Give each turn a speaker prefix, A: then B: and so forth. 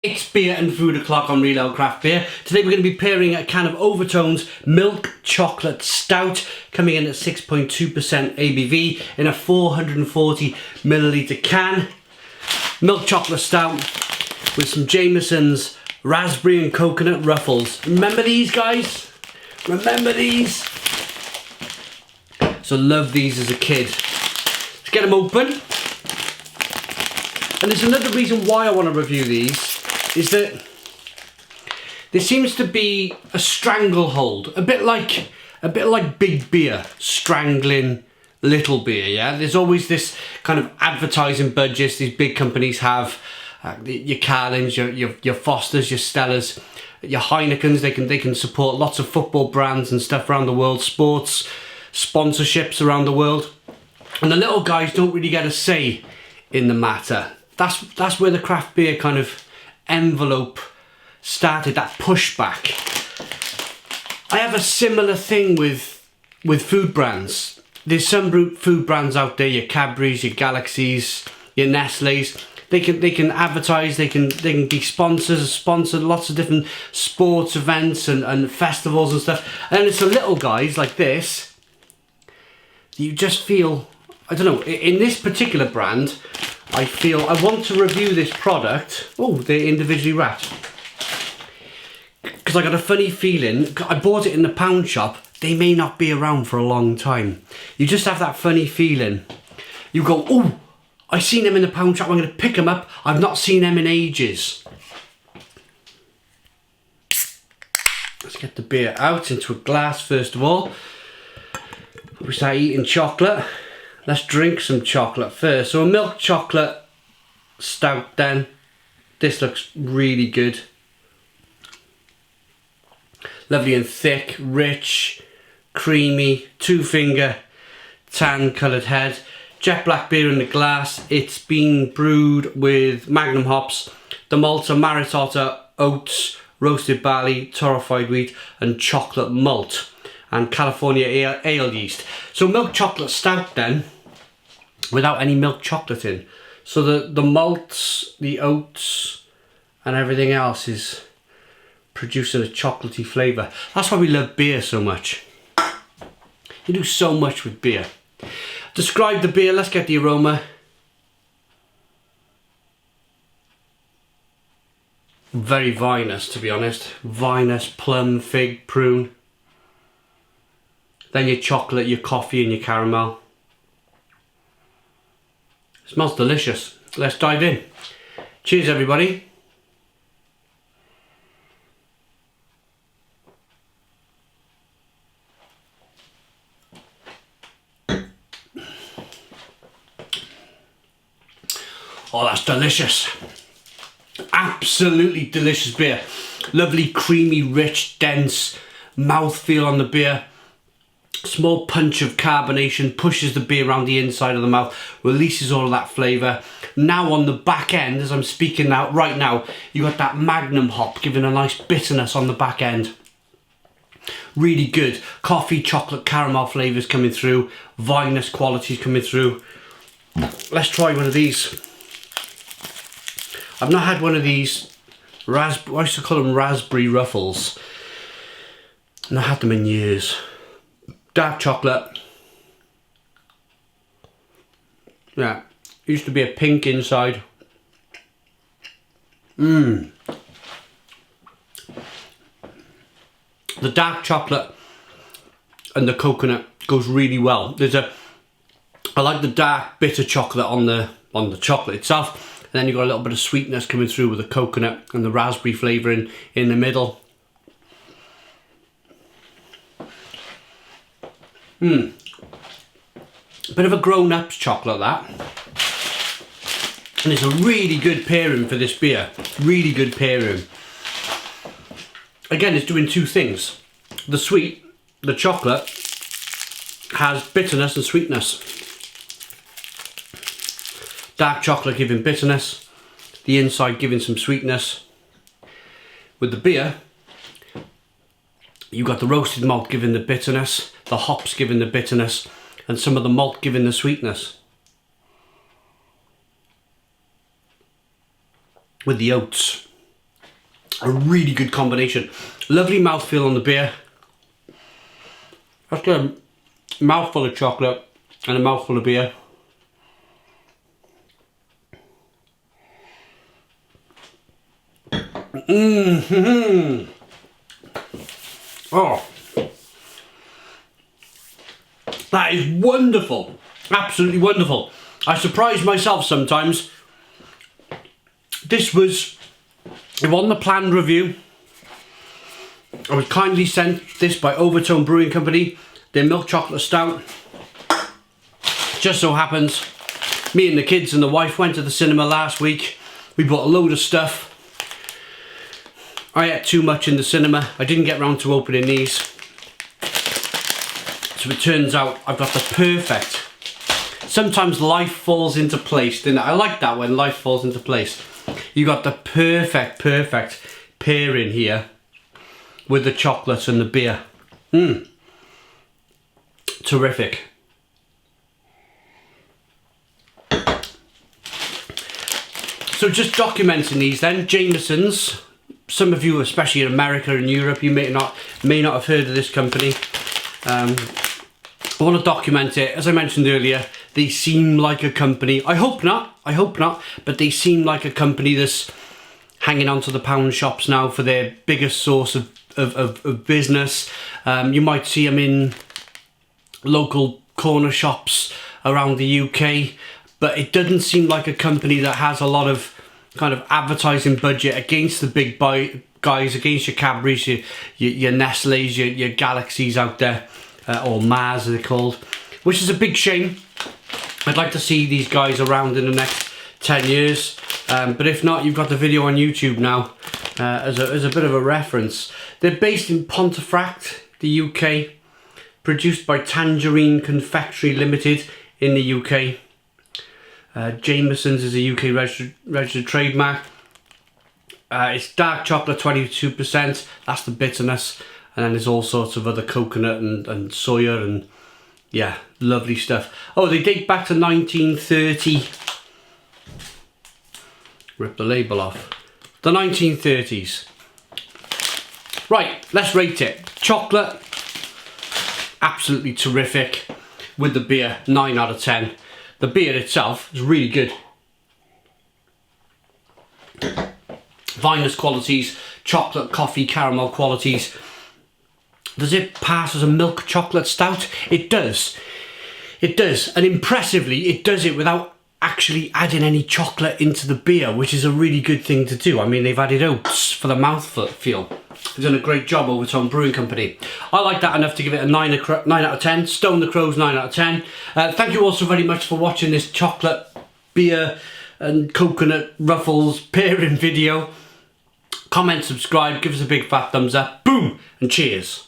A: It's beer and food o'clock on Real Craft Beer. Today we're going to be pairing a can of Overtone's Milk Chocolate Stout, coming in at 6.2% ABV in a 440ml can. Milk Chocolate Stout with some Jameson's Raspberry and Coconut Ruffles. Remember these, guys? Remember these? So love these as a kid. Let's get them open. And there's another reason why I want to review these, is that there seems to be a stranglehold, a bit like big beer strangling little beer. Yeah, there's always this kind of advertising budgets these big companies have. Your Carlins, your Fosters, your Stellas, your Heinekens. They can support lots of football brands and stuff around the world, sports sponsorships around the world, and the little guys don't really get a say in the matter. That's where the craft beer kind of envelope started, that pushback. I have a similar thing with food brands. There's some food brands out there, your Cadbury's, your Galaxies, your Nestle's. They can advertise, they can be sponsors, sponsor lots of different sports events and festivals and stuff. And it's the little guys like this, you just feel, I don't know, in this particular brand, I feel I want to review this product. Oh, they're individually wrapped. Because I got a funny feeling, I bought it in the pound shop, they may not be around for a long time. You just have that funny feeling. You go, oh, I seen them in the pound shop, I'm going to pick them up. I've not seen them in ages. Let's get the beer out into a glass first of all. We start eating chocolate. Let's drink some chocolate first. So a milk chocolate stout then. This looks really good. Lovely and thick, rich, creamy, 2-finger, tan coloured head. Jet black beer in the glass. It's been brewed with Magnum hops. The malts are Maritota oats, roasted barley, torrefied wheat and chocolate malt. And California ale yeast. So milk chocolate stout then, without any milk chocolate in. So the malts, the oats and everything else is producing a chocolatey flavour. That's why we love beer so much. You do so much with beer. Describe the beer, let's get the aroma. Very vinous, to be honest. Vinous, plum, fig, prune. Then your chocolate, your coffee and your caramel. Smells delicious. Let's dive in. Cheers, everybody. Oh, that's delicious. Absolutely delicious beer. Lovely, creamy, rich, dense mouthfeel on the beer. Small punch of carbonation pushes the beer around the inside of the mouth, releases all of that flavour. Now on the back end, as I'm speaking now, right now, you got that Magnum hop giving a nice bitterness on the back end. Really good. Coffee, chocolate, caramel flavours coming through. Vinous qualities coming through. Let's try one of these. I've not had one of these, I used to call them raspberry ruffles. I've not had them in years. Dark chocolate. Yeah, used to be a pink inside. The dark chocolate and the coconut goes really well. I like the dark bitter chocolate on the chocolate itself, and then you've got a little bit of sweetness coming through with the coconut and the raspberry flavouring in the middle. Bit of a grown-up's chocolate, that. And it's a really good pairing for this beer. Really good pairing. Again, it's doing two things. The sweet, the chocolate, has bitterness and sweetness. Dark chocolate giving bitterness, the inside giving some sweetness. With the beer, you got the roasted malt giving the bitterness, the hops giving the bitterness, and some of the malt giving the sweetness. With the oats. A really good combination. Lovely mouthfeel on the beer. That's got a mouthful of chocolate and a mouthful of beer. Oh, that is wonderful. Absolutely wonderful. I surprise myself sometimes. This was, it wasn't a planned review. I was kindly sent this by Overtone Brewing Company, their milk chocolate stout. Just so happens, me and the kids and the wife went to the cinema last week. We bought a load of stuff. I ate too much in the cinema. I didn't get round to opening these. So it turns out I've got the perfect. Sometimes life falls into place, didn't it? I like that when life falls into place. You got the perfect pairing here with the chocolate and the beer. Terrific. So just documenting these then, Jamesons. Some of you, especially in America and Europe, you may not have heard of this company. I want to document it. As I mentioned earlier, they seem like a company, I hope not, but they seem like a company that's hanging on to the pound shops now for their biggest source of business. You might see them in local corner shops around the UK, but it doesn't seem like a company that has a lot of kind of advertising budget against the big guys, against your Cadburys, your Nestle's, your Galaxies out there, or Mars as they're called, which is a big shame. I'd like to see these guys around in the next 10 years, but if not, you've got the video on YouTube now as a bit of a reference. They're based in Pontefract, the UK, produced by Tangerine Confectionery Limited in the UK. Jamesons is a UK registered trademark. It's dark chocolate, 22%. That's the bitterness. And then there's all sorts of other coconut and soya and yeah, lovely stuff. Oh, they date back to 1930. Rip the label off. The 1930s. Right, let's rate it. Chocolate, absolutely terrific. With the beer, 9 out of 10. The beer itself is really good. Vinous qualities, chocolate, coffee, caramel qualities. Does it pass as a milk chocolate stout? It does. It does. And impressively, it does it without actually adding any chocolate into the beer, which is a really good thing to do. I mean, they've added oats for the mouthfeel. They've done a great job, Overtone Brewing Company. I like that enough to give it a 9 out of 10. Stone the Crows, 9 out of 10. Thank you all so very much for watching this chocolate, beer and coconut Ruffles pairing video. Comment, subscribe, give us a big fat thumbs up. Boom! And cheers.